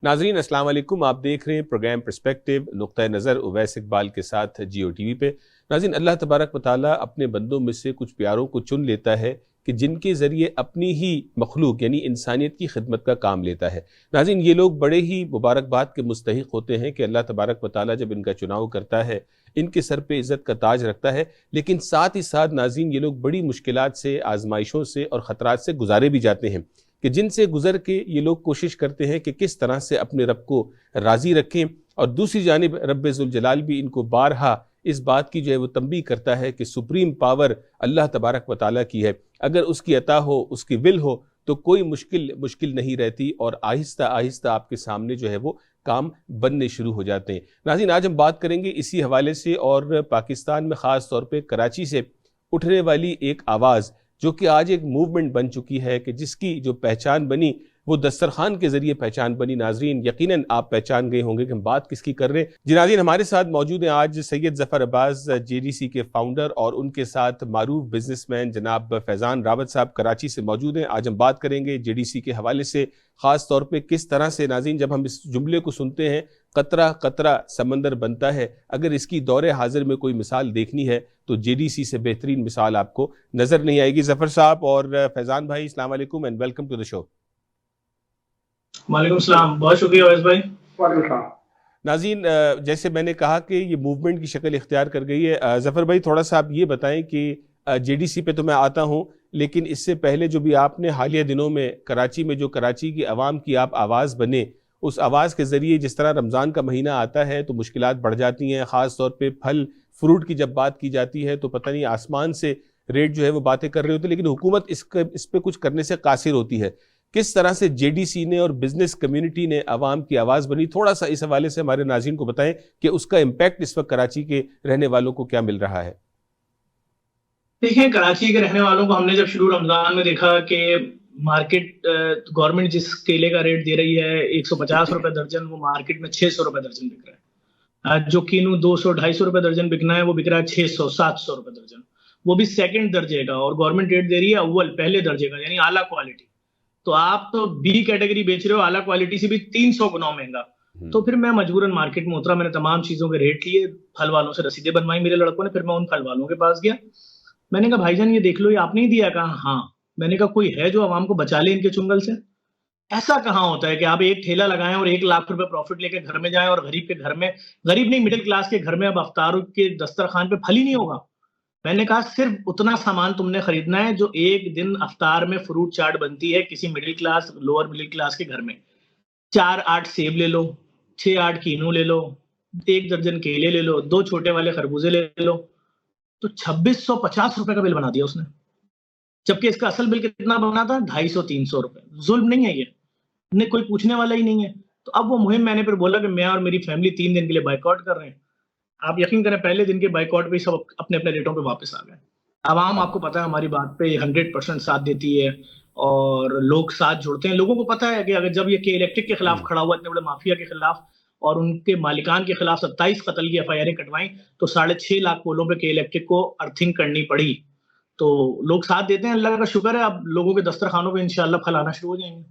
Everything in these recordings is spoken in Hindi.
नाजरीन अस्सलाम वालेकुम। आप देख रहे हैं प्रोग्राम पर्सपेक्टिव नुक्ता नज़र उवैस इकबाल के साथ जियो टीवी पे। नाज़रीन, अल्लाह तबारक व तआला अपने बंदों में से कुछ प्यारों को चुन लेता है कि जिनके ज़रिए अपनी ही मखलूक यानी इंसानियत की खिदमत का काम लेता है। नाज़रीन, ये लोग बड़े ही मुबारकबाद के मुस्तहिक होते हैं कि अल्लाह तबारक व तआला जब इनका चुनाव करता है, इनके सर पे इज़्ज़त का ताज रखता है। लेकिन साथ ही साथ नाज़रीन, ये लोग बड़ी मुश्किलात से, आजमाइशों से और ख़तरात से गुजारे भी जाते हैं कि जिनसे गुजर के ये लोग कोशिश करते हैं कि किस तरह से अपने रब को राज़ी रखें। और दूसरी जानिब रब्बे ज़ुल जलाल भी इनको बारहा इस बात की जो है वो तंबीह करता है कि सुप्रीम पावर अल्लाह तबारक व तआला की है, अगर उसकी अता हो, उसकी विल हो तो कोई मुश्किल नहीं रहती और आहिस्ता आहिस्ता आपके सामने जो है वो काम बनने शुरू हो जाते हैं। नाज़रीन, आज हम बात करेंगे इसी हवाले से और पाकिस्तान में ख़ास तौर पर कराची से उठने वाली एक आवाज़ जो कि आज एक मूवमेंट बन चुकी है कि जिसकी जो पहचान बनी वो दस्तरखान के जरिए पहचान बनी। नाजरीन, यकीनन आप पहचान गए होंगे कि हम बात किसकी कर रहे हैं। जी नाजरीन, हमारे साथ मौजूद हैं आज सैयद ज़फ़र अब्बास, जेडीसी के फाउंडर, और उनके साथ मारूफ बिजनेसमैन जनाब फैज़ान रावत साहब कराची से मौजूद हैं। आज हम बात करेंगे जेडीसी के हवाले से, ख़ास तौर पे किस तरह से नाज़रीन जब हम इस जुमले को सुनते हैं, कतरा कतरा समंदर बनता है, अगर इसकी दौरे हाजिर में कोई मिसाल देखनी है तो जेडीसी से बेहतरीन मिसाल आपको नजर नहीं आएगी। जफर साहब और फैजान भाई, अस्सलाम वालेकुम and welcome to the show. वालेकुम सलाम, बहुत शुक्रिया अवैस भाई। नाज़रीन, जैसे मैंने कहा कि ये मूवमेंट की शक्ल इख्तियार कर गई है। जफर भाई, थोड़ा सा आप ये बताएं कि जेडीसी पे तो मैं आता हूँ, लेकिन इससे पहले जो भी आपने हालिया दिनों में कराची में जो कराची की आवाम की आप आवाज़ बने, उस आवाज़ के ज़रिए जिस तरह रमज़ान का महीना आता है तो मुश्किलात बढ़ जाती हैं, ख़ास तौर पे फल फ्रूट की जब बात की जाती है तो पता नहीं आसमान से रेट जो है वो बातें कर रहे होते हैं, लेकिन हुकूमत इस पे कुछ करने से कासिर होती है। किस तरह से जेडीसी ने और बिजनेस कम्युनिटी ने आवाम की आवाज़ बनी, थोड़ा सा इस हवाले से हमारे नाज़रीन को बताएं कि उसका इम्पैक्ट इस वक्त कराची के रहने वालों को क्या मिल रहा है। देखिए, कराची के रहने वालों को हमने जब शुरू रमजान में देखा कि मार्केट गवर्नमेंट जिस केले का रेट दे रही है 150 रुपए दर्जन, वो मार्केट में 600 रुपए दर्जन बिक रहा है। जो कीनू 200-250 रुपए दर्जन बिकना है वो बिक रहा है 600-700 रुपए दर्जन, वो भी सेकंड दर्जे का, और गवर्नमेंट रेट दे रही है अव्वल पहले दर्जे का, यानी आला क्वालिटी। तो आप तो बी कैटेगरी बेच रहे हो, आला क्वालिटी से भी 300 गुना महंगा। तो फिर मैं मजबूरन मार्केट में उतरा, मैंने तमाम चीजों के रेट लिए, फल वालों से रसीदें बनवाई मेरे लड़कों ने, फिर मैं उन फल वालों के पास गया, मैंने कहा भाईजान ये देख लो, ये आपने ही दिया? कहा हाँ। मैंने कहा कोई है जो आवाम को बचा ले इनके चुंगल से? ऐसा कहाँ होता है कि आप एक ठेला लगाएं और 1 लाख रुपए प्रॉफिट लेके घर में जाएं और गरीब के घर में, गरीब नहीं मिडिल क्लास के घर में अब अफ्तार के दस्तरखान पे फल ही नहीं होगा। मैंने कहा सिर्फ उतना सामान तुमने खरीदना है जो एक दिन अफ्तार में फ्रूट चाट बनती है किसी middle class lower middle class के घर में। 4-8 सेब ले लो, 6-8 कीनू ले लो, 1 दर्जन केले ले लो, 2 छोटे वाले खरबूजे ले लो, तो 2650 रुपए का बिल बना दिया उसने। जबकि इसका असल बिल कितना बना था? 250-300 रुपए। जुल्म नहीं है ये? ने कोई पूछने वाला ही नहीं है। तो अब वो मुहिम मैंने फिर बोला कि मैं और मेरी फैमिली 3 दिन के लिए बायकॉट कर रहे हैं। आप यकीन करें, पहले दिन के बायकॉट पे ही सब अपने-अपने रेटों पे वापस आ गए। आवाम, आपको पता है, हमारी बात पे 100% साथ देती है और लोग साथ जुड़ते हैं। लोगों को पता है कि अगर जब ये के इलेक्ट्रिक के खिलाफ खड़ा हुआ, इतने बड़े माफिया के खिलाफ, और उनके मालिकान के खिलाफ 27 कत्ल की एफआईआर कटवाई, तो 6.5 लाख पोलों पे के इलेक्ट्रिक को अर्थिंग करनी पड़ी। तो लोग साथ देते हैं, अल्लाह का शुक्र है, अब लोगों के दस्तरखानों पे इंशाल्लाह फल आना शुरू हो जाएंगे।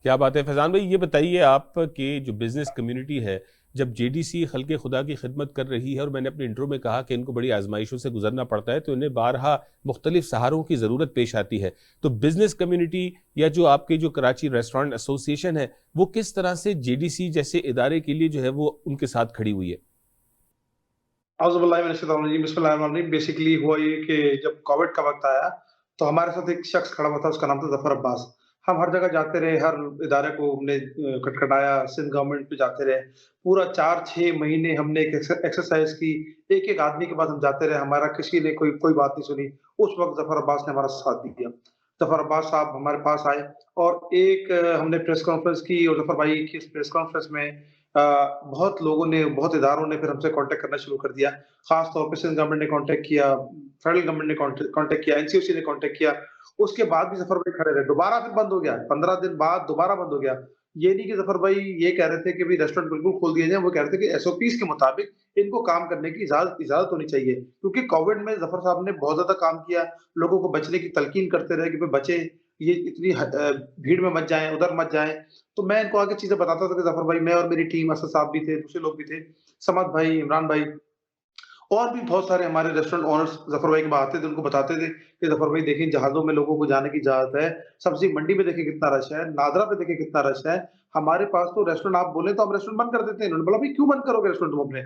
क्या बात है। फैजान भाई, ये बताइए आप कि जो बिज़नेस कम्युनिटी है, जब जेडीसी खल्के खुदा की खिदमत कर रही है, और मैंने अपने इंट्रो में कहा कि इनको बड़ी आजमाइशों से गुजरना पड़ता है, तो इन्हें बारहा मुख्तलिफ सहारों की ज़रूरत पेश आती है, तो बिज़नेस कम्युनिटी या जो आपके जो कराची रेस्टोरेंट एसोसिएशन है, वो किस तरह से जेडीसी जैसे इदारे के लिए जो है वो उनके साथ खड़ी हुई है? बेसिकली हुआ ये कि जब कोविड का वक्त आया तो हमारे साथ एक शख्स खड़ा हुआ था, उसका नाम था जफर अब्बास। हम हर जगह जाते रहे, हर इदारे को हमने खटखटाया, सिंध गवर्नमेंट पे जाते रहे, पूरा 4-6 महीने हमने एक एक्सरसाइज की, एक-एक आदमी के पास हम जाते रहे, हमारा किसी ने कोई बात नहीं सुनी। उस वक्त जफर अब्बास ने हमारा साथ दिया। जफर अब्बास साहब हमारे पास आए और एक हमने प्रेस कॉन्फ्रेंस की, और जफर भाई की इस प्रेस कॉन्फ्रेंस में बहुत लोगों ने, बहुत इदारों ने फिर हमसे कांटेक्ट करना शुरू कर दिया। खास तौर पे सिंध गवर्नमेंट ने कांटेक्ट किया, फेडरल गवर्नमेंट ने कांटेक्ट किया, एनसीओसी ने कांटेक्ट किया। उसके बाद भी जफर भाई खड़े रहे, दोबारा फिर बंद हो गया, 15 दिन बाद दोबारा बंद हो गया। ये नहीं कि जफर भाई ये कह रहे थे कि भाई रेस्टोरेंट बिल्कुल खोल दिए जाए, वो कह रहे थे कि एसओपीज के मुताबिक इनको काम करने की इजाजत होनी चाहिए। क्योंकि कोविड में जफर साहब ने बहुत ज्यादा काम किया, लोगों को बचने की तलकीन करते रहे कि भाई बचे, ये इतनी भीड़ में मत जाएँ, उधर मत जाएँ। तो मैं इनको आगे चीज़ें बताता था कि ज़फ़र भाई, मैं और मेरी टीम, असद साहब भी थे, दूसरे लोग भी थे, समद भाई, इमरान भाई और भी बहुत सारे हमारे रेस्टोरेंट ओनर्स ज़फ़र भाई के पास आते थे, उनको बताते थे कि ज़फ़र भाई देखिए, जहाज़ों में लोगों को जाने की इजाज़त है, सब्ज़ी मंडी में देखिए कितना रश है, नादरा पे देखिए कितना रश है। हमारे पास तो रेस्टोरेंट आप बोले तो हम रेस्टोरेंट बंद कर देते हैं। इन्होंने बोला, "भई क्यों बंद करोगे रेस्टोरेंट तुम अपने?"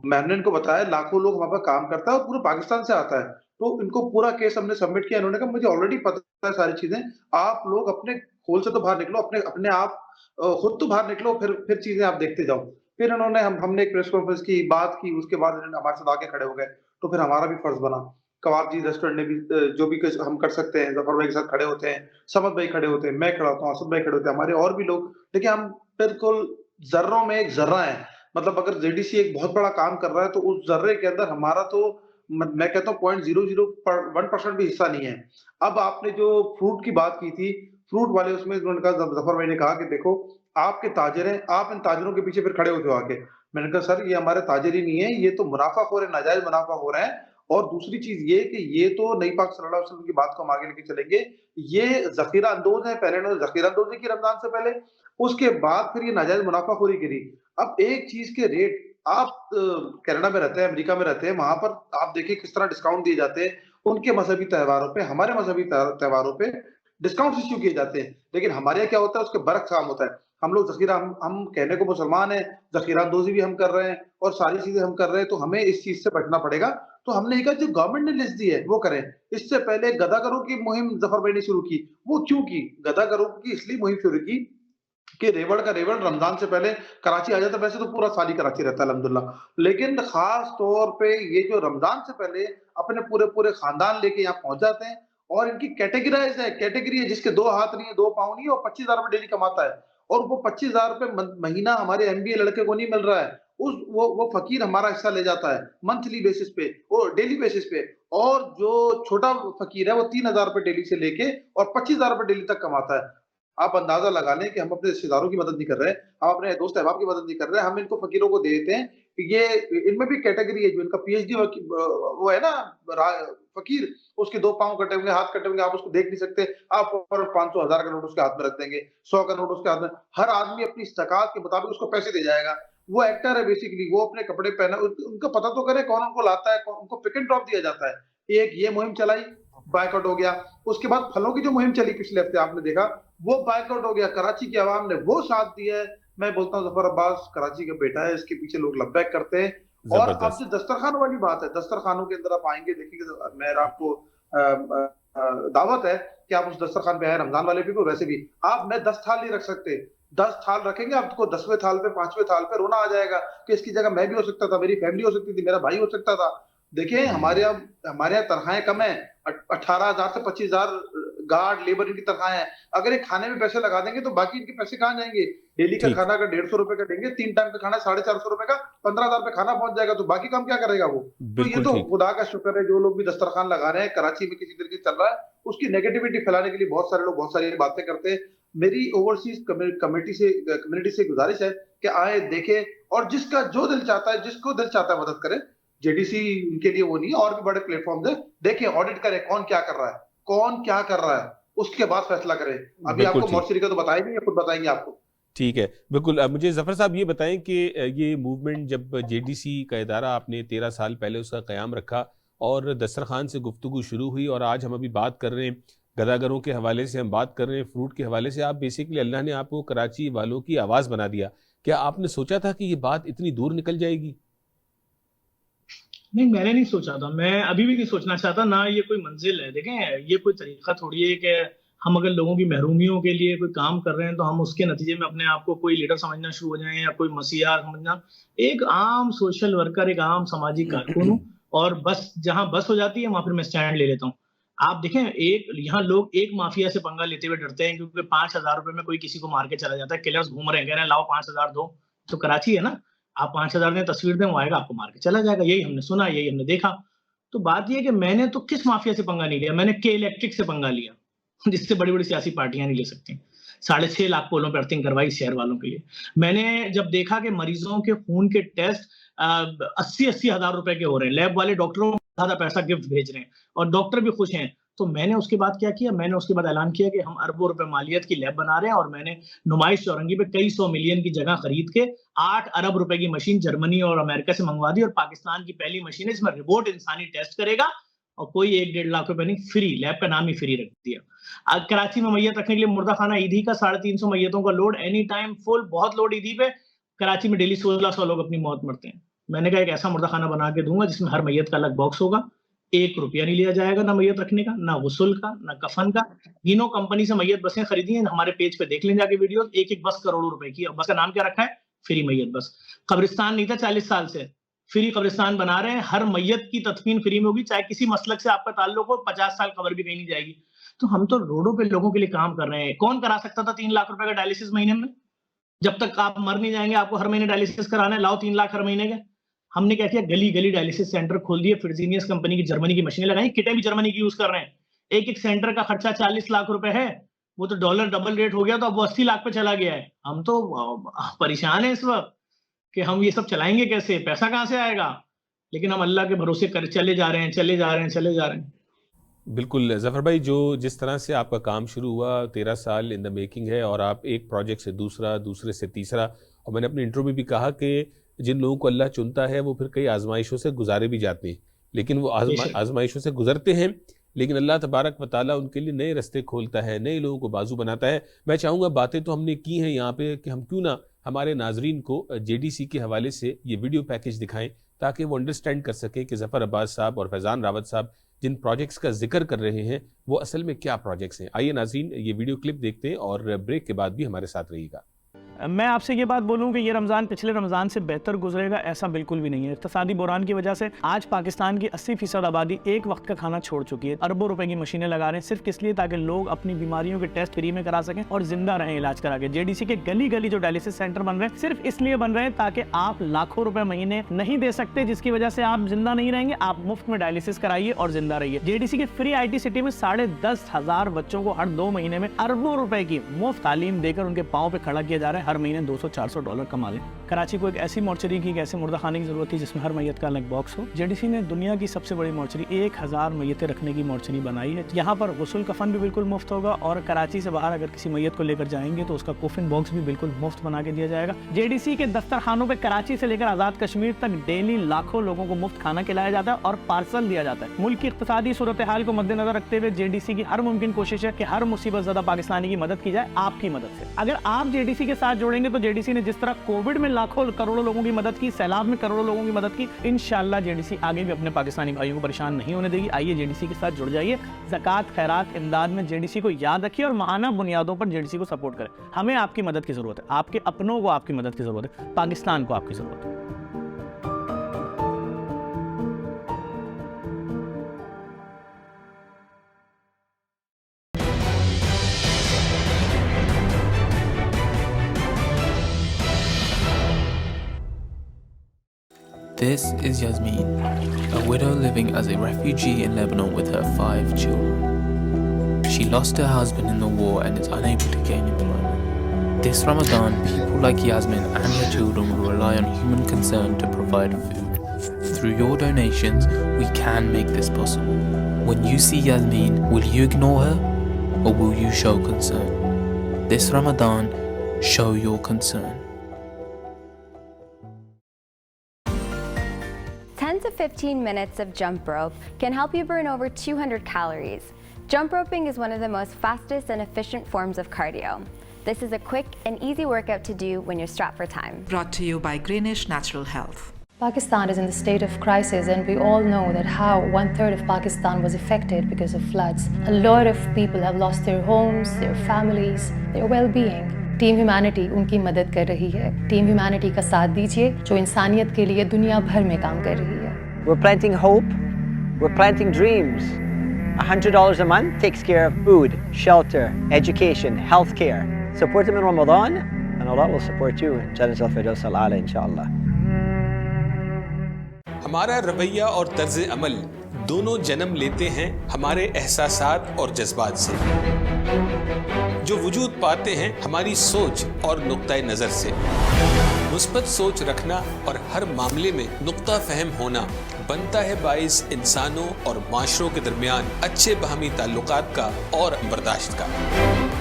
मैंने इनको बताया, लाखों लोग वहाँ पर काम करता है और पूरे पाकिस्तान से आता है। तो इनको पूरा केस हमने सबमिट किया। इन्होंने कहा, "मुझे ऑलरेडी पता है सारी चीज़ें, आप लोग अपने खोल से तो बाहर निकलो, अपने अपने आप खुद तो बाहर निकलो, फिर चीज़ें आप देखते जाओ।" फिर इन्होंने हमने एक प्रेस कॉन्फ्रेंस की, बात की, उसके बाद इन्होंने हमारे साथ आके खड़े हो गए। तो फिर हमारा भी फर्ज़ बना। कवाबजी रेस्टोरेंट ने भी जो भी कुछ हम कर सकते हैं, ज़फ़र भाई के साथ खड़े होते हैं, समद भाई खड़े होते हैं, मैं खड़ा होता हूँ, असद भाई खड़े होते हैं, हमारे और भी लोग। देखिए, हम बिल्कुल ज़र्रों में एक ज़र्रा है। मतलब अगर जेडीसी एक बहुत बड़ा काम कर रहा है, तो उस ज़र्रे के अंदर हमारा तो मैं कहता हूँ 0.0001% भी हिस्सा नहीं है। अब आपने जो फ्रूट की बात की थी, फ्रूट वाले उसमें उन्होंने कहा, ज़फ़र भाई ने कहा कि देखो, आपके ताजिर हैं, आप इन ताजिरों के पीछे फिर खड़े होते हो आके। मैंने कहा, सर ये हमारे ताजिर ही नहीं है, ये तो मुनाफ़ाखोर है, नाजायज़ मुनाफ़ा हो रहा है। और दूसरी चीज़ ये कि ये तो नबी पाक सल्लल्लाहु अलैहि वसल्लम की बात को हम आगे लेके चलेंगे, ये ज़ख़ीरा अंदोज़ है, पहले इन्होंने ज़ख़ीरा अंदोज़ी की रमज़ान से पहले, उसके बाद फिर ये नाजायज़ मुनाफ़ाखोरी करी। अब एक चीज़ के रेट आप कनाडा में रहते हैं, अमेरिका में रहते हैं, वहाँ पर आप देखिए किस तरह डिस्काउंट दिए जाते हैं, उनके मज़हबी त्योहारों पे, हमारे मज़हबी त्योहारों पे डिस्काउंट्स इश्यू किए जाते हैं। लेकिन हमारे यहाँ क्या होता है, उसके बरक्स काम होता है। हम लोग ज़ख़ीरा हम कहने को मुसलमान हैं, ज़ख़ीरा अंदोज़ी भी हम कर रहे हैं और सारी चीज़ें हम कर रहे हैं, तो हमें इस चीज़ से बचना पड़ेगा। तो हमने ये कहा, जो गवर्नमेंट ने लिस्ट दी है, वो करें। इससे पहले गदागरों की मुहिम ज़फ़र भाई ने शुरू की। वो क्यों की? गदागरों की इसलिए मुहिम शुरू की कि रेवड़ का रेवड़ रमज़ान से पहले कराची आ जाता है। वैसे तो पूरा साल ही कराची रहता है अल्हम्दुलिल्लाह। लेकिन ख़ास तौर पे ये जो रमज़ान से पहले अपने पूरे-पूरे ख़ानदान लेके यहाँ पहुँच जाते हैं और इनकी कैटेगरी है, जिसके 2 हाथ नहीं है, 2 पाँव नहीं है और 25,000 रुपए डेली कमाता है। और वो 25,000 रुपए महीना हमारे एमबीए लड़के को नहीं मिल रहा है। वो फ़कीर हमारा हिस्सा ले जाता है, मंथली बेसिस पे और डेली बेसिस पे। और जो छोटा फ़कीर है, वो 3,000 रुपए डेली से लेके और 25,000 रुपए डेली तक कमाता है। आप अंदाज़ा लगा लें कि हम अपने रिश्तेदारों की मदद नहीं कर रहे हैं, हम अपने दोस्त अहबाब की मदद नहीं कर रहे हैं, हम इनको फ़कीरों को दे देते हैं। ये इनमें भी कैटेगरी है, जो इनका पीएचडी वो है ना, रा फ़कीर, उसके 2 पाँव कटे होंगे, हाथ कटे होंगे, आप उसको देख नहीं सकते। आप फौरन 500, 1000 का नोट उसके हाथ में रख देंगे, 100 का नोट उसके हाथ में। हर आदमी अपनी इस्ताकात के मुताबिक उसको पैसे दे जाएगा। वो एक्टर है बेसिकली, वो अपने कपड़े पहना उनको पता तो करे कौन उनको लाता है, कौन उनको पिक एंड ड्रॉप दिया जाता है। एक ये मुहिम चलाई, बायकॉट हो गया। उसके बाद फलों की जो मुहिम चली पिछले हफ्ते, आपने देखा, वो बायकॉट हो गया। कराची की आवाम ने वो साथ दिया है। मैं बोलता हूँ, ज़फ़र अब्बास कराची का बेटा है, इसके पीछे लोग लब्बैक करते हैं। और अब जो जबरदस्त। दस्तरखान वाली बात है, दस्तरखानों के अंदर आप आएँगे, देखेंगे, मैं आपको दावत है कि आप उस दस्तरखान पे आए, रमज़ान वाले भी को वैसे भी। आप मैं 10 थाल नहीं रख सकते। 10 थाल रखेंगे, आपको 10वें थाल पे, 5वें थाल पे रोना आ जाएगा कि इसकी जगह मैं भी हो सकता था, मेरी फैमिली हो सकती थी, मेरा भाई हो सकता था। देखिए, हमारे यहाँ तनख्वाहें कम है, 18,000 से 25,000 गार्ड, लेबर इनकी तनख्वाहें हैं। अगर ये खाने में पैसे लगा देंगे, तो बाकी इनके पैसे कहाँ जाएँगे? डेली का ठीक। खाना अगर 150 रुपए का देंगे, 3 टाइम का खाना 450 रुपए का, 15,000 पे खाना पहुँच जाएगा, तो बाकी काम क्या करेगा वो? तो ये बिल्कुल तो ठीक। खुदा का शुक्र है, जो लोग भी दस्तरखान लगा रहे हैं, कराची में किसी तरीके से चल रहा है, उसकी नेगेटिविटी फैलाने के लिए बहुत सारे लोग बहुत सारी बातें करते हैं। मेरी ओवरसीज़ कम्युनिटी से गुज़ारिश है कि आएँ, देखें और जिसका जो दिल चाहता है, जिसको दिल चाहता है मदद करें। जेडीसी उनके लिए वो नहीं है, और भी बड़े प्लेटफ़ॉर्म्स हैं। देखें, ऑडिट करें, कौन क्या कर रहा है, कौन क्या कर रहा है, उसके बाद फैसला करें। अभी बिल्कुल आपको ठीक। मौसरी का तो बताएँगे या खुद बताएँगे आपको? ठीक है, बिल्कुल। मुझे ज़फ़र साहब ये बताएँ कि ये मूवमेंट, जब जेडीसी का इदारा आपने 13 साल पहले उसका क़याम रखा और दस्तरखान से गुफ्तगू शुरू हुई, और आज हम अभी बात कर रहे हैं, गदागरों के हवाले से हम बात कर रहे हैं, फ्रूट के हवाले से, आप बेसिकली अल्लाह ने आपको कराची वालों की आवाज़ बना दिया। क्या आपने सोचा था कि ये बात इतनी दूर निकल जाएगी? नहीं, मैंने नहीं सोचा था। मैं अभी भी नहीं सोचना चाहता, ना ये कोई मंज़िल है। देखें, ये कोई तरीक़ा थोड़ी है कि हम अगर लोगों की महरूमियों के लिए कोई काम कर रहे हैं, तो हम उसके नतीजे में अपने आप को कोई लीडर समझना शुरू हो जाएँ या कोई मसीहा समझना। एक आम सोशल वर्कर, एक आम सामाजिक कारकुन हूँ, और बस जहाँ बस हो जाती है, वहाँ फिर मैं स्टैंड ले लेता हूँ। आप देखें, यहाँ लोग एक माफिया से पंगा लेते हुए डरते हैं, क्योंकि 5,000 रुपए में कोई किसी को मार के चला जाता है। किलर्स घूम रहे हैं, कह रहे हैं, लाओ 5,000 दो। तो कराची है ना, आप 5,000 दें, तस्वीर दें, वो आएगा, आपको मार के चला जाएगा। यही हमने सुना, यही हमने देखा। तो बात ये है कि मैंने तो किस माफिया से पंगा नहीं लिया, मैंने के इलेक्ट्रिक से पंगा लिया, जिससे बड़ी-बड़ी सियासी पार्टियां नहीं ले सकती। 6.5 लाख पोलों पे अर्थिंग करवाई शहर वालों के लिए। मैंने जब देखा कि मरीजों के खून के टेस्ट 80-80 हज़ार रुपए के हो रहे हैं, लैब वाले डॉक्टरों को ज़्यादा पैसा गिफ्ट भेज रहे हैं और डॉक्टर भी खुश हैं, तो मैंने उसके बाद क्या किया, मैंने उसके बाद ऐलान किया कि हम अरबों रुपए मालियत की लैब बना रहे हैं, और मैंने नुमाइश चौरंगी पे कई 100 मिलियन की जगह खरीद के 8 अरब रुपए की मशीन जर्मनी और अमेरिका से मंगवा दी, और पाकिस्तान की पहली मशीन है जिसमें रोबोट इंसानी टेस्ट करेगा, और कोई 1-1.5 लाख रुपए नहीं, फ्री, लैब का नाम ही फ्री रख दिया। कराची में मैयत रखने के लिए मुर्दा खाना ईदी का 350 मैयतों का लोड, एनी टाइम फुल, बहुत लोड ईदी पे। कराची में डेली 1600 लोग अपनी मौत मरते हैं। मैंने कहा एक ऐसा मुर्दा खाना बना के दूंगा जिसमें हर मैयत का अलग बॉक्स होगा, 1 रुपया नहीं लिया जाएगा, ना मैयत रखने का, ना गुस्ल का, ना कफन का। तीनों कंपनी से मैयत बसें खरीदी हैं, हमारे पेज पे देख लें जाके वीडियो, एक बस करोड़ों रुपए की। बस का नाम क्या रखा है? फ्री मैयत बस। कब्रिस्तान नहीं था 40 साल से, फ्री कब्रिस्तान बना रहे हैं, हर मैयत की तदफीन फ्री में होगी, चाहे किसी मसलक से आपका ताल्लुक हो, 50 साल कब्र भी कहीं नहीं जाएगी। तो हम तो रोडों पे लोगों के लिए काम कर रहे हैं। कौन करा सकता था 3 लाख रुपए का डायलिसिस महीने में? जब तक आप मर नहीं जाएंगे आपको हर महीने डायलिसिस कराना है, लाओ 3 लाख हर महीने के। हमने क्या किया, गली गली डायलिसिस सेंटर खोल दिए, फिरजीनियस कंपनी की जर्मनी की मशीनें लगाई, किटें भी जर्मनी की यूज कर रहे हैं। एक सेंटर का खर्चा 40 लाख रुपए है, वो तो डॉलर डबल रेट हो गया, तो अब वो 80 लाख पे चला गया है। हम तो परेशान है इस वक्त कि हम ये सब चलाएंगे कैसे, पैसा कहां से आएगा। लेकिन हम अल्लाह के भरोसे कर चले जा रहे हैं। बिल्कुल ज़फ़र भाई, जो जिस तरह से आपका काम शुरू हुआ 13 साल इन द मेकिंग है, और आप एक प्रोजेक्ट से दूसरा, दूसरे से तीसरा, और मैंने अपने इंट्रो में भी कहा कि जिन लोगों को अल्लाह चुनता है वो फिर कई आजमाइशों से गुजारे भी जाते हैं, लेकिन वो आजमाइशों से गुजरते हैं, लेकिन अल्लाह तबारक व तआला उनके लिए नए रास्ते खोलता है, नए लोगों को बाजू बनाता है। मैं चाहूँगा, बातें तो हमने की हैं यहाँ पे, कि हम क्यों ना हमारे नाजरीन को JDC के हवाले से ये वीडियो पैकेज दिखाएं, ताकि वो अंडरस्टैंड कर सकें कि ज़फ़र अब्बास साहब और फैज़ान रावत साहब जिन प्रोजेक्ट्स का जिक्र कर रहे हैं वो असल में क्या प्रोजेक्ट्स हैं। आइए नाज़रीन, ये वीडियो क्लिप देखते हैं, और ब्रेक के बाद भी हमारे साथ रहिएगा। मैं आपसे ये बात बोलूं कि ये रमज़ान पिछले रमज़ान से बेहतर गुजरेगा, ऐसा बिल्कुल भी नहीं है। इक़्तिसादी बुरान की वजह से आज पाकिस्तान की 80% आबादी एक वक्त का खाना छोड़ चुकी है। अरबों रुपए की मशीनें लगा रहे हैं सिर्फ किस लिए, ताकि लोग अपनी बीमारियों के टेस्ट फ्री में करा सकें और जिंदा रहें इलाज करा के। JDC के गली गली जो डायलिसिस सेंटर बन रहे हैं सिर्फ इसलिए बन रहे हैं ताकि आप लाखों रुपए महीने नहीं दे सकते, जिसकी वजह से आप जिंदा नहीं रहेंगे। आप मुफ्त में डायलिसिस कराइए और जिंदा रहिए। JDC के फ्री IT सिटी में 10,500 बच्चों को हर 2 महीने में अरबों रुपए की मुफ्त तालीम देकर उनके पाँव पे खड़ा किया जा रहा है। हर महीने 200-400 $400 कमा लें। कराची को एक ऐसी मोर्चरी की, एक ऐसे मुर्दा खाने की जरूरत थी जिसमें हर मैयत का अलग बॉक्स हो। JDC ने दुनिया की सबसे बड़ी मोर्चरी 1000 मैयतें रखने की मोर्चरी बनाई है। यहाँ पर गुस्ल कफन भी बिल्कुल मुफ्त होगा, और कराची से बाहर अगर किसी मैयत को लेकर जाएंगे तो उसका कोफिन बॉक्स भी बिल्कुल मुफ्त बना के दिया जाएगा। JDC के दफ्तरखानों पे कराची से लेकर आजाद कश्मीर तक डेली लाखों लोगों को मुफ्त खाना खिलाया जाता है और पार्सल दिया जाता है। मुल्क की इक़्तिसादी सूरत हाल को मद्देनजर रखते हुए JDC की हर मुमकिन कोशिश है कि हर मुसीबत ज़दा पाकिस्तानी की मदद की जाए, आपकी मदद से। अगर आप JDC के साथ जोड़ेंगे तो JDC ने जिस तरह कोविड में लाखों करोड़ों लोगों की मदद की, सैलाब में करोड़ों लोगों की मदद की, इंशाअल्लाह JDC आगे भी अपने पाकिस्तानी भाइयों को परेशान नहीं होने देगी। आइए JDC के साथ जुड़ जाइए। ज़कात, खैरात, इमदाद में JDC को याद रखिए और माहाना बुनियादों पर JDC को सपोर्ट करें। हमें आपकी मदद की जरूरत है, आपके अपनों को आपकी मदद की जरूरत है, पाकिस्तान को आपकी जरूरत है। This is Yasmin, a widow living as a refugee in Lebanon with her 5 children. She lost her husband in the war and is unable to gain employment. This Ramadan, people like Yasmin and her children will rely on human concern to provide food. Through your donations, we can make this possible. When you see Yasmin, will you ignore her or will you show concern? This Ramadan, show your concern. 10 to 15 minutes of jump rope can help you burn over 200 calories. Jump roping is one of the most fastest and efficient forms of cardio. This is a quick and easy workout to do when you're strapped for time. Brought to you by Greenish Natural Health. Pakistan is in the state of crisis, and we all know that how 1/3 of Pakistan was affected because of floods. A lot of people have lost their homes, their families, their well-being. Team humanity उनकी मदद कर रही है। टीम ह्यूमैनिटी का साथ दीजिए जो इंसानियत के लिए दुनिया भर में काम कर रही है। We're planting hope, we're planting dreams. $100 a month takes care of food, shelter, education, healthcare. Support them in Ramadan and Allah will support you in Jannat al-Firdaus al-A'la inshallah. हमारा रवैया और तर्ज अमल दोनों जन्म लेते हैं हमारे एहसासात और जज्बात से, जो वजूद पाते हैं हमारी सोच और नुक्ता नज़र से। मुस्बत सोच रखना और हर मामले में नुक्ता फहम होना बनता है बाइस इंसानों और माशरों के दरमियान अच्छे बाहमी ताल्लुकात का और बर्दाश्त का।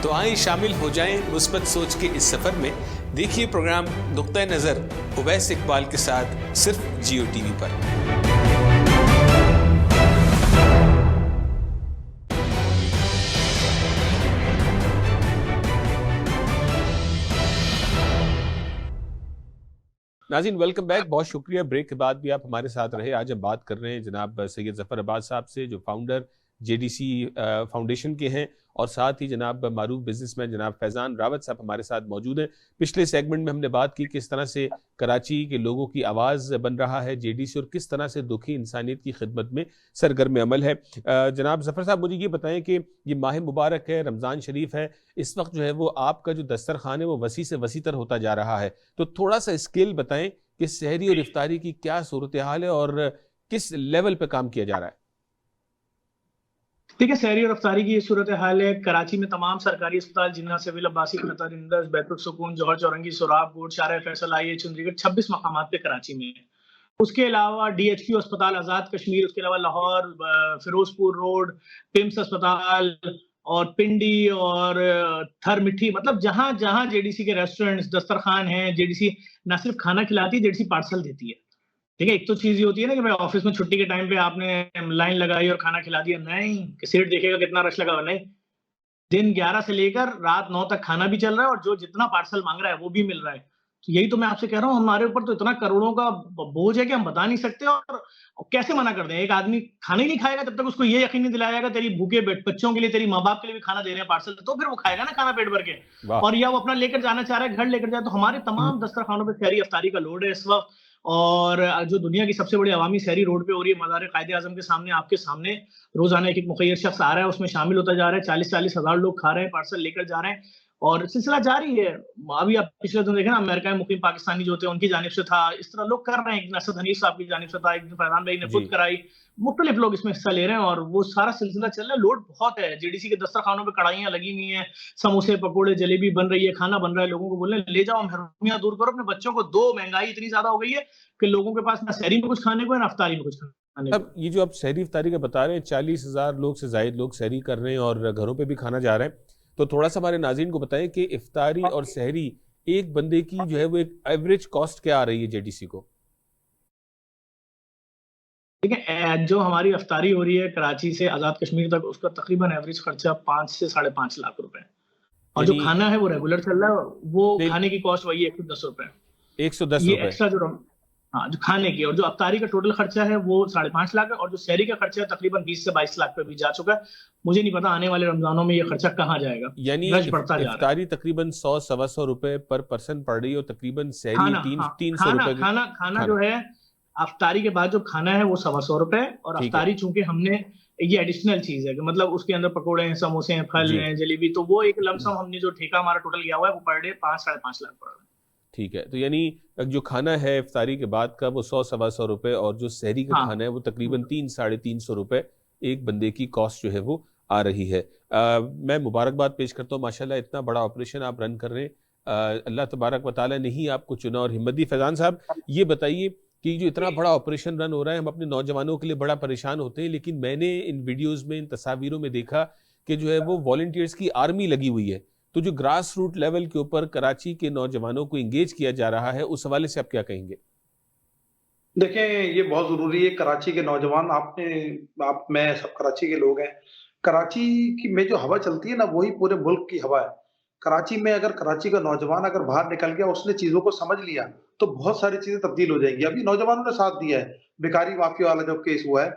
तो आइए शामिल हो जाएं मुस्बत सोच के इस सफर में। देखिए प्रोग्राम नुक्ता नज़र उवैस इकबाल के साथ सिर्फ जियो टीवी पर। नाज़रीन वेलकम बैक, बहुत शुक्रिया। ब्रेक के बाद भी आप हमारे साथ रहे। आज हम बात कर रहे हैं जनाब सैयद ज़फ़र अब्बास साहब से, जो फाउंडर जेडीसी फाउंडेशन के हैं, और साथ ही जनाब मारूफ बिजनेसमैन जनाब फैज़ान रावत साहब हमारे साथ मौजूद हैं। पिछले सेगमेंट में हमने बात की किस तरह से कराची के लोगों की आवाज़ बन रहा है जेडीसी, और किस तरह से दुखी इंसानियत की खिदमत में सरगर्म अमल है। जनाब ज़फ़र साहब, मुझे ये बताएं कि ये माह मुबारक है, रमज़ान शरीफ है, इस वक्त जो है वो आपका जो दस्तरखान है वो वसी से वसी तर होता जा रहा है। तो थोड़ा सा स्केल बताएं कि सहरी और इफ्तारी की क्या सूरत हाल है और किस लेवल पे काम किया जा रहा है। ठीक है, सहरी और अफ्तारी की ये सूरत हाल है। कराची में तमाम सरकारी अस्पताल, जिन्ना, सिविल अब्बासी, कतर, इंदस, बैतुल सुकून, जौहर चौरंगी, सोराब, गोड, शारा फैसल, IH, चंडीगढ़, 26 मकामात पे कराची में है। उसके अलावा DHQ अस्पताल आज़ाद कश्मीर, उसके अलावा लाहौर, फिरोजपुर रोड, पिम्स अस्पताल और पिंडी और थर मिट्टी, मतलब जहां जहां जेडीसी के रेस्टोरेंट्स, दस्तरखान हैं, जेडीसी ना सिर्फ खाना खिलाती है, जेडीसी पार्सल देती है। ठीक है, एक तो चीज ये होती है ना कि भाई ऑफिस में छुट्टी के टाइम पे आपने लाइन लगाई और खाना खिला दिया, नहीं कि सेठ देखेगा कितना रश लगा हुआ, नहीं। दिन 11 से लेकर रात 9 तक खाना भी चल रहा है और जो जितना पार्सल मांग रहा है वो भी मिल रहा है। तो यही तो मैं आपसे कह रहा हूँ, हमारे ऊपर तो इतना करोड़ों का बोझ है कि हम बता नहीं सकते, और कैसे मना कर दें। एक आदमी खाना ही नहीं खाएगा जब तक उसको ये यकीन नहीं दिलाया जाएगा तेरी भूखे बच्चों के लिए, तेरी माँ बाप के लिए भी खाना दे रहे हैं पार्सल, तो फिर वो खाएगा ना खाना पेट भर के, और या वो अपना लेकर जाना चाह रहा है, घर लेकर जाए। तो हमारे तमाम दस्तरखानों पर सहरी अफ्तारी का लोड है इस वक्त, और जो दुनिया की सबसे बड़ी अवामी सहरी रोड पे हो रही है, मज़ार कायदे आज़म के सामने, आपके सामने रोजाना एक मुखय्यर शख्स आ रहा है, उसमें शामिल होता जा रहा है। 40-40 हज़ार लोग खा रहे हैं, पार्सल लेकर जा रहे हैं, और सिलसिला जारी है। अभी आप पिछले दिन देखें ना, अमेरिका में मुकीम पाकिस्तानी जो थे उनकी जानिब से था, इस तरह लोग कर रहे हैं। नसद हनीफ साहब की जानिब से था, एक दिन फैजान भाई ने खुद कराई, मुख्तलिफ लोग इसमें हिस्सा ले रहे हैं, और वो सारा सिलसिला चल रहा है। लोड बहुत है, जेडीसी के दस्तरखानों पे कढ़ाइयां लगी हुई हैं, समोसे पकौड़े जलेबी बन रही है, खाना बन रहा है, लोगों को बोल रहे हैं ले जाओ, महरूमियां दूर करो अपने बच्चों को दो। महंगाई इतनी ज्यादा हो गई है कि लोगों के पास ना सहरी में कुछ खाने को है ना अफ्तारी में कुछ खाने को। अब ये जो आप सहरी इफ्तारी का बता रहे हैं, 40,000 लोग से ज्यादा लोग सहरी कर रहे हैं और घरों पे भी खाना जा रहा है, तो थोड़ा सा हमारे नाज़रीन को बताएं कि इफ्तारी और सहरी एक बंदे की जो है वो एक एवरेज कॉस्ट क्या आ रही है जेडीसी को। ठीक है, जो हमारी अफ्तारी हो रही है कराची से आज़ाद कश्मीर तक, उसका तकरीबन एवरेज खर्चा 5 से 5.5 लाख रुपए, और जो खाना है वो रेगुलर चल रहा है, वो खाने की कॉस्ट वही 110 रुपए। 110 ये रुपए एक्स्ट्रा जो खाने की, और जो अफ्तारी का टोटल खर्चा है वो 5.5 लाख है, और जो सहरी का खर्चा है तकरीबन 20 से 22 लाख पे भी जा चुका है। मुझे नहीं पता आने वाले रमजानों में ये खर्चा कहाँ जाएगा, यानी इफ्तारी तकरीबन 100-125 रुपए पर पर्सन पड़ रही है, और तकरीबन सहरी 300 रुपए। खाना जो है अफ्तारी के बाद जो खाना है वो 125 रुपए, और अफ्तारी चूंकि हमने ये एडिशनल चीज है कि मतलब उसके अंदर पकोड़े हैं, समोसे हैं, फल हैं, जलेबी, तो वो एक लमसम हमने जो ठेका हमारा टोटल गया हुआ है वो पर डे 5-5.5 लाख पड़ रहा है। ठीक है, तो यानी जो खाना है इफ्तारी के बाद का वो 100-125 रुपए, और जो सहरी का खाना है वो तकरीबन 300-350 रुपए एक बंदे की कॉस्ट जो है वो आ रही है। मैं मुबारकबाद पेश करता हूँ, माशाल्लाह इतना बड़ा ऑपरेशन आप रन कर रहे हैं। अल्लाह तबारक व तआला ने ही आपको चुना और हिम्मत दी। फैजान साहब, ये बताइए कि जो इतना बड़ा ऑपरेशन रन हो रहा है, हम अपने नौजवानों के लिए बड़ा परेशान होते हैं, लेकिन मैंने इन वीडियोज़ में, इन तस्वीरों में देखा कि जो है वो वॉलंटियर्स की आर्मी लगी हुई है। तो जो ग्रास रूट लेवल के ऊपर कराची के नौजवानों को इंगेज किया जा रहा है, उस हवाले से आप क्या कहेंगे? देखें, ये बहुत जरूरी है। कराची के नौजवान, मैं सब कराची के लोग हैं। कराची की में जो हवा चलती है ना, वही पूरे मुल्क की हवा है। कराची में अगर कराची का नौजवान अगर बाहर निकल गया, उसने चीजों को समझ लिया, तो बहुत सारी चीजें तब्दील हो जाएंगी। अभी नौजवानों ने साथ दिया है, बेकारी माफिया वाला जो केस हुआ है,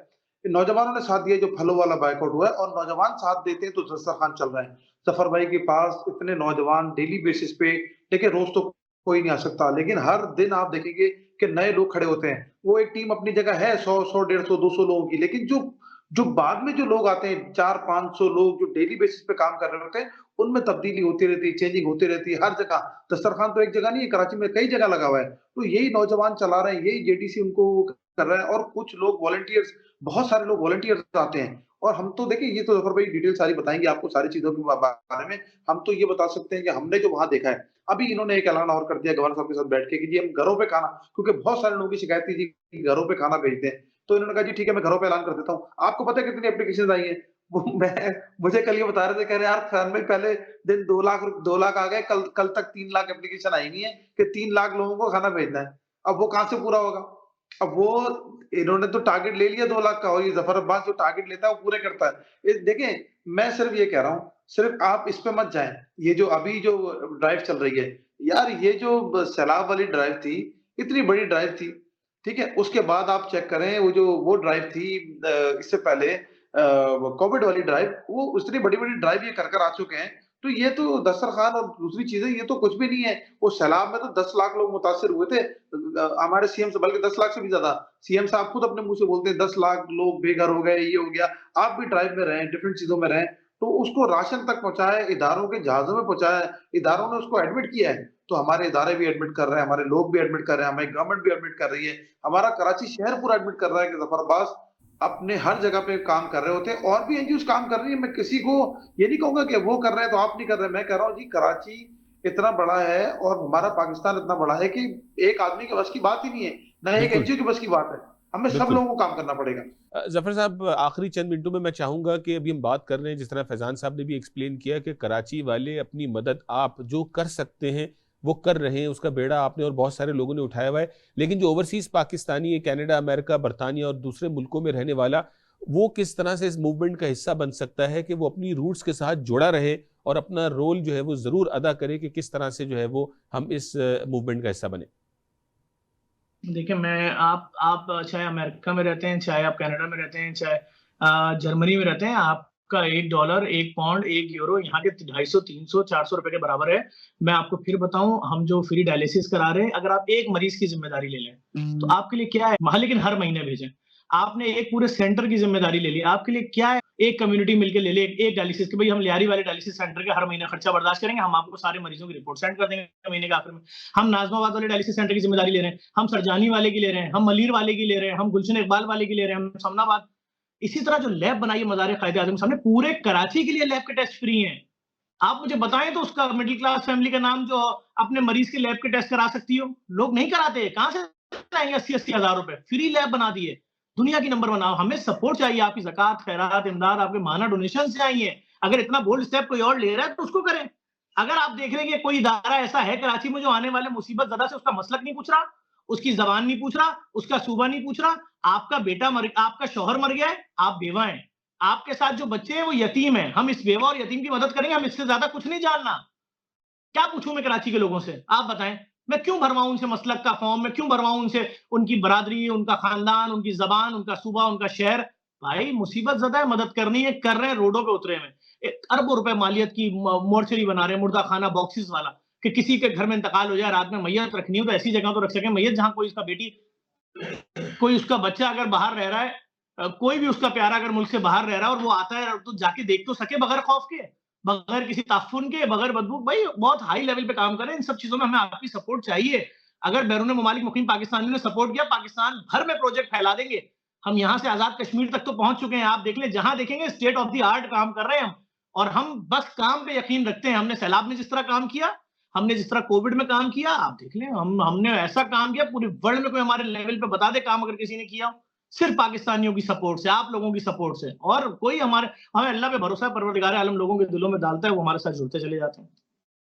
नौजवानों ने साथ दिया, जो फलों वाला बाइकआउट हुआ है, और नौजवान साथ देते हैं तो दस्तरखान चल रहे हैं। जफर भाई के पास इतने नौजवान डेली बेसिस पे, देखिए रोज तो कोई नहीं आ सकता, लेकिन हर दिन आप देखेंगे कि नए लोग खड़े होते हैं। वो एक टीम अपनी जगह है 100, 150, 200 लोगों की, लेकिन जो बाद में जो लोग आते हैं 400-500 लोग जो डेली बेसिस पे काम कर रहे होते हैं, उनमें तब्दीली होती रहती है, चेंजिंग होती रहती है हर जगह। दस्तरखान तो एक जगह नहीं है, कराची में कई जगह लगा हुआ है। तो यही नौजवान चला रहे हैं, यही जेडीसी उनको कर रहा है। और कुछ लोग वॉलंटियर्स, बहुत सारे लोग वॉलंटियर्स आते हैं और हम तो देखिए, ये तो जफर भाई डिटेल सारी बताएंगे आपको सारी चीजों के बारे में। हम तो ये बता सकते हैं कि हमने जो वहां देखा है, अभी इन्होंने एक ऐलान और कर दिया गवर्नर साहब के साथ बैठ के कि जी हम घरों पे खाना, क्योंकि बहुत सारे लोगों की शिकायत थी जी कि घरों पे खाना भेजते हैं, तो इन्होंने कहा जी ठीक है मैं घरों पे ऐलान कर देता हूँ। आपको पता है कितनी एप्लीकेशन आई है? मैं मुझे कल ये बता रहे थे, कह रहे यार खान भाई पहले दिन 2 लाख आ गए, कल तक 3 लाख एप्लीकेशन आई नहीं है कि 3 लाख लोगों को खाना भेजना है। अब वो कहाँ से पूरा होगा? अब वो इन्होंने तो टारगेट ले लिया 2 लाख का, और ये जफर अब्बास जो टारगेट लेता है वो पूरे करता है। देखें, मैं सिर्फ ये कह रहा हूँ, सिर्फ आप इस पे मत जाएं। ये जो अभी जो ड्राइव चल रही है यार, ये जो सैलाब वाली ड्राइव थी, इतनी बड़ी ड्राइव थी, ठीक है, उसके बाद आप चेक करें वो ड्राइव थी इससे पहले कोविड वाली ड्राइव, वो इतनी बड़ी बड़ी ड्राइव ये कर आ चुके हैं। तो ये तो दस्तरखान और दूसरी चीजें ये तो कुछ भी नहीं है। वो सैलाब में तो 10 लाख लोग मुतासिर हुए थे, हमारे सीएम से, बल्कि 10 लाख से भी ज्यादा। सीएम साहब खुद अपने मुंह से बोलते हैं 10 लाख लोग बेघर हो गए, ये हो गया। आप भी ड्राइव में रहें, डिफरेंट चीजों में रहें, तो उसको राशन तक पहुंचाए, इदारों के जहाजों में पहुंचाए, इदारों ने उसको एडमिट किया है, तो हमारे इदारे भी एडमिट कर रहे हैं, हमारे लोग भी एडमिट कर रहे हैं, हमारी गवर्नमेंट भी एडमिट कर रही है, हमारा कराची शहर पूरा एडमिट कर रहा है कि जफर अब्बास अपने हर जगह पे काम कर रहे होते हैं। और भी एनजीओ काम कर रही है, मैं किसी को ये नहीं कहूंगा कि वो कर रहे हैं तो आप नहीं कर रहे। मैं कह रहा हूँ जी, कराची इतना बड़ा है और हमारा पाकिस्तान इतना बड़ा है कि एक आदमी के बस की बात ही नहीं है, ना एक एनजीओ की बस की बात है। हमें सब लोगों को काम करना पड़ेगा। जफर साहब, आखिरी चंद मिनटों में मैं चाहूंगा कि अभी हम बात कर रहे हैं, जिस तरह फैजान साहब ने भी एक्सप्लेन किया कि कराची वाले अपनी मदद आप जो कर सकते हैं वो कर रहे हैं, उसका बेड़ा आपने और बहुत सारे लोगों ने उठाया हुआ है। लेकिन जो ओवरसीज पाकिस्तानी है, कनाडा, अमेरिका, बरतानिया और दूसरे मुल्कों में रहने वाला, वो किस तरह से इस मूवमेंट का हिस्सा बन सकता है कि वो अपनी रूट्स के साथ जुड़ा रहे और अपना रोल जो है वो जरूर अदा करे, कि किस तरह से जो है वो हम इस मूवमेंट का हिस्सा बने? देखिए, मैं आप चाहे अमेरिका में रहते हैं, चाहे आप कनाडा में रहते हैं, चाहे जर्मनी में रहते हैं, आपका $1, 1 पाउंड, 1 यूरो यहाँ के 250, 300, 400 रुपए के बराबर है। मैं आपको फिर बताऊं, हम जो फ्री डायलिसिस करा रहे हैं, अगर आप एक मरीज की जिम्मेदारी ले लें तो आपके लिए क्या है, लेकिन हर महीने भेजें। आपने एक पूरे सेंटर की जिम्मेदारी ले ली, आपके लिए क्या है, एक कम्युनिटी मिलकर ले ले एक डायलिसिस की, भाई हम लियारी वाले डायलिसिस सेंटर के हर महीने खर्चा बर्दाश्त करेंगे, हम आपको सारे मरीजों की रिपोर्ट सेंड कर देंगे महीने के आखिर में। हम नाजमाबाद वाले डायलिसिस सेंटर की जिम्मेदारी ले रहे हैं, हम सरजानी वाले की ले रहे हैं, हम मलीर वाले की ले रहे हैं, हम गुलशन इकबाल वाले की ले रहे हैं, हम समनाबाद। इसी तरह जो लैब बनाई है मज़ार क़ायद आज़म साहब ने, पूरे कराची के लिए लैब के टेस्ट फ्री हैं। आप मुझे बताएं तो उसका मिडिल क्लास फैमिली का नाम जो अपने मरीज के लैब के टेस्ट करा सकती हो, लोग नहीं कराते। कहां से लाएंगे 80-80 हज़ार रुपए? फ्री लैब बना दिए, दुनिया की नंबर बनाओ। हमें सपोर्ट चाहिए, आपकी ज़कात, खैरात, इमदाद, आपके माना डोनेशन चाहिए। अगर इतना बोल्ड स्टेप कोई और ले रहा है तो उसको करें। अगर आप देख रहे हैं कि कोई इदारा ऐसा है कराची में जो आने वाले मुसीबत ज़दा से उसका मसलक नहीं पूछ रहा, उसकी जबान नहीं पूछ रहा, उसका सूबा नहीं पूछ रहा, आपका बेटा आपका शौहर मर गया है, आप बेवा हैं, आपके साथ जो बच्चे हैं वो यतीम हैं, हम इस बेवा और यतीम की मदद करेंगे, हम इससे ज्यादा कुछ नहीं जानना। क्या पूछूं मैं कराची के लोगों से? आप बताएं, मैं क्यों भरवाऊं उनसे मसलक का फॉर्म, मैं क्यों भरवाऊं उनसे उनकी बरादरी, उनका खानदान, उनकी जबान, उनका सूबा, उनका शहर? भाई मुसीबत ज्यादा है, मदद करनी है, कर रहे हैं, रोडों पे उतरे हुए, अरबों रुपए मालियत की मोर्चरी बना रहे हैं, मुर्दा खाना बॉक्सेस वाला, कि किसी के घर में इंतकाल हो जाए, रात में मैयत रखनी हो तो ऐसी जगह तो रख सके मैयत जहां कोई उसका बेटी, कोई उसका बच्चा अगर बाहर रह रहा है, कोई भी उसका प्यारा अगर मुल्क से बाहर रह रहा है और वो आता है तो जाके देख तो सके, बगैर खौफ के, बगैर किसी ताफुन के, बगैर बदबू। भाई बहुत हाई लेवल पे काम करें, इन सब चीजों में हमें आपकी सपोर्ट चाहिए। अगर बैरून ममालिक मुकीम पाकिस्तानियों ने सपोर्ट किया, पाकिस्तान भर में प्रोजेक्ट फैला देंगे। हम यहाँ से आजाद कश्मीर तक तो पहुंच चुके हैं, आप देख लें, जहां देखेंगे स्टेट ऑफ द आर्ट काम कर रहे हैं हम, और हम बस काम पे यकीन रखते हैं। हमने सैलाब में जिस तरह काम किया, हमने जिस तरह कोविड में काम किया, आप देख लें, हमने ऐसा काम किया, पूरी वर्ल्ड में कोई हमारे लेवल पे बता दे काम अगर किसी ने किया, सिर्फ पाकिस्तानियों की सपोर्ट से, आप लोगों की सपोर्ट से, और कोई हमें अल्लाह पे भरोसा है, परवरदिगार आलम लोगों के दिलों में डालता है, वो हमारे साथ जुड़ते चले जाते हैं।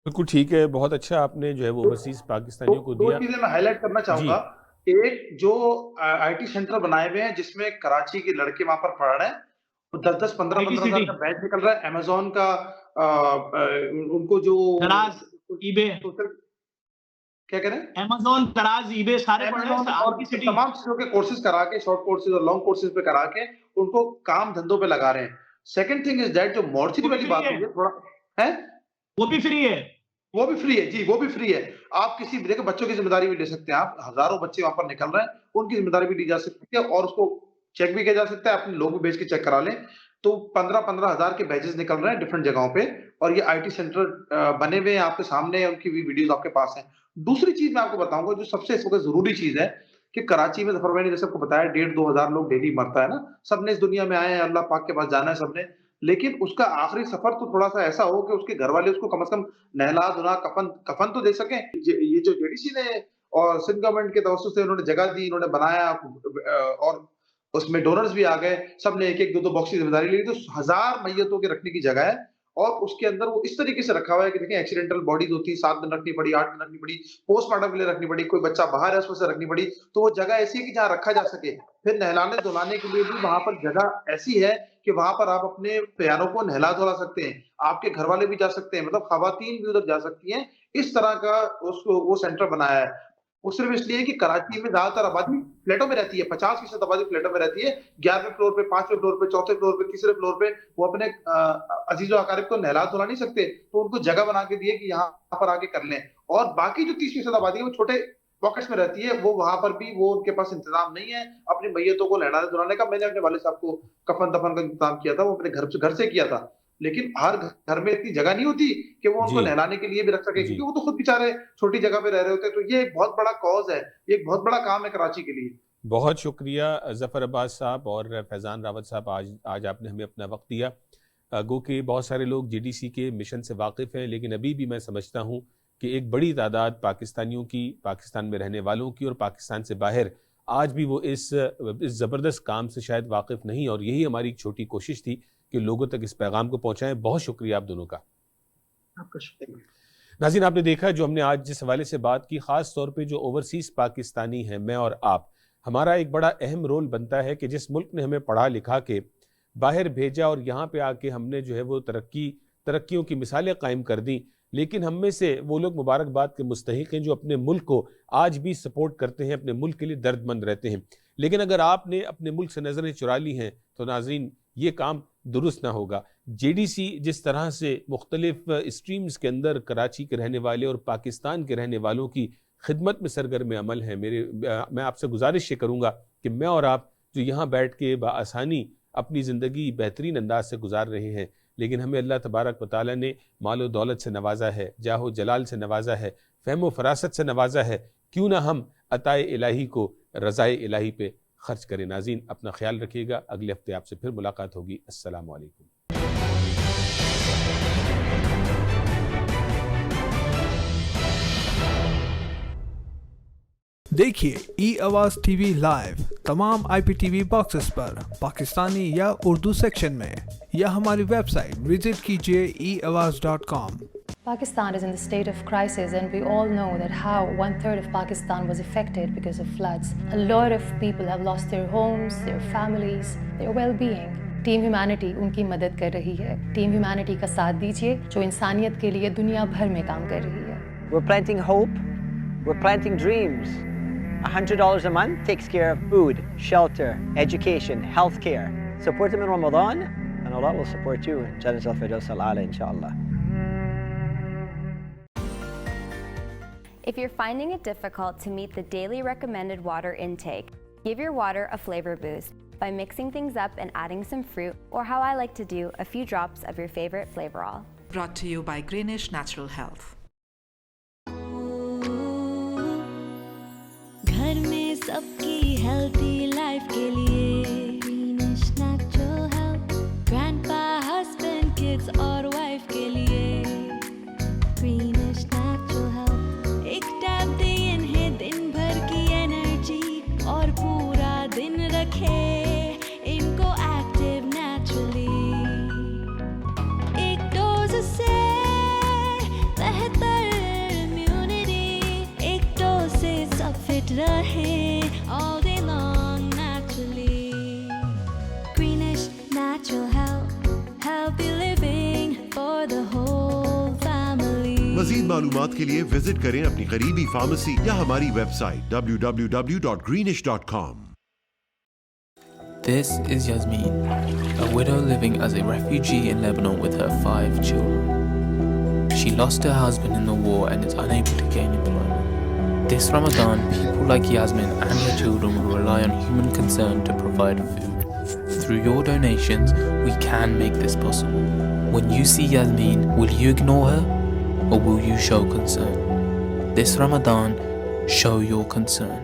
बिल्कुल ठीक है, बहुत अच्छा आपने जो है वो ओवरसीज पाकिस्तानियों को दिया। दो चीजें मैं हाईलाइट करना चाहूंगा। एक, जो आईटी सेंटर बनाए हुए हैं जिसमें कराची के लड़के वहां पर पढ़ रहे हैं, 10-10, 15-15 हजार का बैच निकल रहा है। अमेजोन का उनको जो ईबे, क्या करें, अमेज़न, दराज, ईबे सारे पढ़ रहे हैं, और तमाम चीजों के कोर्सेज करा के, शॉर्ट कोर्सेज और लॉन्ग कोर्सेज पे करा के उनको काम धंधों पे लगा रहे हैं। सेकंड थिंग इज दैट, जो मॉर्चरी वाली बात है थोड़ा है, वो भी फ्री है जी, वो भी फ्री है। आप किसी देखो बच्चों की जिम्मेदारी भी ले सकते हैं, आप हजारों बच्चे वहां पर निकल रहे हैं, उनकी जिम्मेदारी भी ली जा सकती है और उसको चेक भी किया जा सकता है, अपने लोग भी भेज के चेक करा लें। तो 15-15 हजार के बैचेस निकल रहे हैं डिफरेंट जगहों पे, और ये आईटी सेंटर बने हुए हैं आपके सामने, उनकी भी वीडियोस आपके पास हैं। दूसरी चीज मैं आपको बताऊंगा जो सबसे इस वक्त जरूरी चीज है कि कराची में जफर भाई ने जैसे आपको बताया 1,500-2 हजार लोग डेली मरता है ना, सबने इस दुनिया में आए हैं, अल्लाह पाक के पास जाना है सबने, लेकिन उसका आखिरी सफर तो थोड़ा सा ऐसा हो कि उसके घर वाले उसको कम से कम नहला धुला कफन तो दे सकें। ये जो जेडीसी ने और सिंध गवर्नमेंट के तवज्जुह से उन्होंने जगह दी, इन्होंने बनाया और उसमें डोनर्स भी आ गए, सबने एक एक दो दो बॉक्स की जिम्मेदारी ली, तो 1000 मैयतों के रखने की जगह है और उसके अंदर वो इस तरीके से रखा हुआ है कि देखें एक्सीडेंटल बॉडीज होती है, 7 दिन रखनी पड़ी, 8 दिन रखनी पड़ी, पोस्टमार्टम के लिए रखनी पड़ी, कोई बच्चा बाहर है उसमें से रखनी पड़ी, तो वो जगह ऐसी है कि जहाँ रखा जा सके। फिर नहलाने धुलाने के लिए भी वहां पर जगह ऐसी है कि वहां पर आप अपने प्यारों को नहला धुला सकते हैं, आपके घर वाले भी जा सकते हैं, मतलब खवातीन भी उधर जा सकती हैं, इस तरह का उसको वो सेंटर बनाया है। वो सिर्फ इसलिए कि कराची में ज्यादातर आबादी फ्लैटों में रहती है, 50% आबादी फ्लैटों में रहती है, 11वें फ्लोर पे, 5वें फ्लोर पे, 4थे फ्लोर पे, तीसरे फ्लोर पे वो अपने अजीजो अकारिब को नहला धुला नहीं सकते, तो उनको जगह बना के दिए कि यहाँ पर आके कर लें। और बाकी जो 30% आबादी है वो छोटे पॉकेट्स में रहती है, वो वहां पर भी वो उनके पास इंतजाम नहीं है अपनी मैयतों को नहलाने धुलाने का। मैंने अपने वाले साहब को कफन दफन का इंतजाम किया था, वो अपने घर से किया था, लेकिन हर घर में इतनी जगह नहीं होती कि वो उनको नहलाने के लिए भी रख सके, क्योंकि वो तो खुद बेचारे छोटी जगह पे रह रहे होते हैं। तो ये एक बहुत बड़ा कॉज है, ये एक बहुत बड़ा काम है कराची के लिए। बहुत शुक्रिया जफर अब्बास साहब और फैज़ान रावत साहब, आज आपने हमें अपना वक्त दिया। गो कि बहुत सारे लोग जीडीसी के मिशन से वाकिफ़ हैं, लेकिन अभी भी मैं समझता हूँ कि एक बड़ी तादाद पाकिस्तानियों की, पाकिस्तान में रहने वालों की और पाकिस्तान से बाहर आज भी वो इस ज़बरदस्त काम से शायद वाकिफ़ नहीं, और यही हमारी एक छोटी कोशिश थी कि लोगों तक इस पैगाम को पहुंचाएं। बहुत शुक्रिया आप दोनों का। आपका शुक्रिया। नाज़रीन, आपने देखा जो हमने आज जिस हवाले से बात की, ख़ास तौर पे जो ओवरसीज़ पाकिस्तानी हैं, मैं और आप, हमारा एक बड़ा अहम रोल बनता है कि जिस मुल्क ने हमें पढ़ा लिखा के बाहर भेजा और यहाँ पे आके हमने जो है वो तरक्कियों की मिसालें कायम कर दी, लेकिन हम में से वो लोग मुबारकबाद के मुस्तहिक हैं जो अपने मुल्क को आज भी सपोर्ट करते हैं, अपने मुल्क के लिए दर्दमंद रहते हैं। लेकिन अगर आपने अपने मुल्क से नज़रें चुरा ली हैं तो नाज़रीन ये काम दुरुस्त ना होगा। जेडीसी जिस तरह से मुख्तलिफ स्ट्रीम्स के अंदर कराची के रहने वाले और पाकिस्तान के रहने वालों की खिदमत में सरगर्म अमल है, मैं आपसे गुजारिश ये करूँगा कि मैं और आप जो यहाँ बैठ के बआसानी अपनी ज़िंदगी बेहतरीन अंदाज से गुजार रहे हैं, लेकिन हमें अल्लाह तबारक व तआला ने मालो दौलत से नवाजा है, जाहो जलाल से नवाजा है, फ़हम फरासत से नवाजा है, क्यों ना हम अताए इलाही को रज़ाए इलाही पे खर्च करें। नाज़रीन, अपना ख्याल रखिएगा, अगले हफ्ते आपसे फिर मुलाकात होगी। अस्सलामु अलैकुम। देखिए ई-आवाज़ टीवी लाइव तमाम IPTV बॉक्सेस पर पाकिस्तानी या उर्दू सेक्शन में, या हमारी वेबसाइट विजिट कीजिए eawaz.com। Pakistan is in the state of crisis, and we all know that how 1/3 of Pakistan was affected because of floods. A lot of people have lost their homes, their families, their well-being. Team humanity उनकी मदद कर रही है। टीम ह्यूमैनिटी का साथ दीजिए जो इंसानियत के लिए दुनिया भर में काम कर रही है। We're planting hope. We're planting dreams. $100 a month takes care of food, shelter, education, healthcare. Support them in Ramadan, and Allah will support you in Jannat al-Firdaus al-A'la, inshallah. If you're finding it difficult to meet the daily recommended water intake, give your water a flavor boost by mixing things up and adding some fruit, or how I like to do, a few drops of your favorite Flavorol. Brought to you by Greenish Natural Health. घर में सबकी healthy life के लिए Greenish Natural Health. Grandpa, husband, kids और wife के लिए Greenish Natural Health. एक टैब दे इन्हें दिन भर की energy और पूरा दिन रखे इनको active naturally. एक डोज से बेहतर fit rahe all day long naturally. Greenish Natural Health, healthy living for the whole family. मज़ीद मालूमात के लिए विजिट करें अपनी करीबी फार्मेसी या हमारी website www.greenish.com. This is Yasmin, a widow living as a refugee in Lebanon with her 5 children. She lost her husband in the war and is unable to gain employment. This Ramadan, people like Yasmin and her children will rely on human concern to provide food. Through your donations, we can make this possible. When you see Yasmin, will you ignore her or will you show concern? This Ramadan, show your concern.